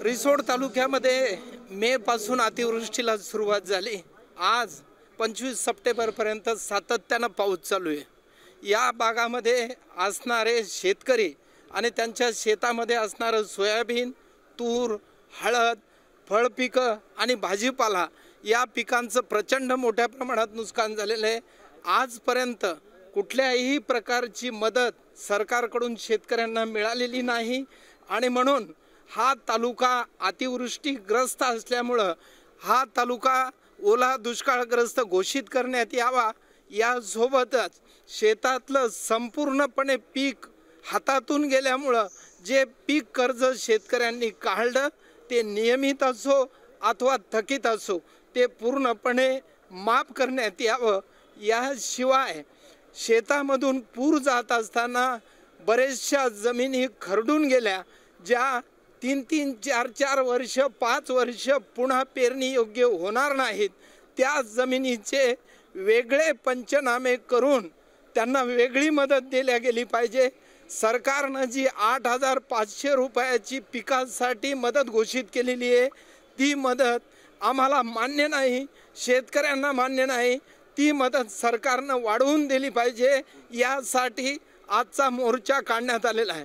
रिसोड तालुक्यामध्ये मे पासून अतिवृष्टीला सुरुवात झाली। आज 25 सप्टेंबरपर्यंत सातत्यानं पाऊस चालू आहे। या भागामध्ये असणारे शेतकरी आणि त्यांच्या शेतामध्ये असणारं सोयाबीन, तूर, हळद, फळपिकं आणि भाजीपाला या पिकांचं प्रचंड मोठ्या प्रमाणात नुकसान झालेलं आहे। आजपर्यंत कुठल्याही प्रकारची मदत सरकारकडून शेतकऱ्यांना मिळालेली नाही आणि म्हणून हा तालुका अतिवृष्टीग्रस्त असल्यामुळं हा तालुका ओला दुष्काळग्रस्त घोषित करण्यात यावा। यासोबतच शेतातलं संपूर्णपणे पीक हातातून गेल्यामुळं जे पीक कर्ज शेतकऱ्यांनी काढलं ते नियमित असो अथवा थकीत असो ते पूर्णपणे माफ करण्यात यावं। याशिवाय शेतामधून पूर जात असताना बरेचशा जमिनी खरडून गेल्या, ज्या 3-3, 4-4 वर्ष 5 वर्ष पुन्हा पेरणी योग्य होणार नाहीत, त्या जमिनीचे वेगळे पंचनामे करून त्यांना वेगळी मदत दिली गेली पाहिजे। सरकारनं जी 8,500 रुपयाची पिकासाठी मदत घोषित केलेली आहे ती मदत आम्हाला मान्य नाही, शेतकऱ्यांना मान्य नाही। ती मदत सरकारनं वाढवून दिली पाहिजे। यासाठी आजचा मोर्चा काढण्यात आलेला आहे।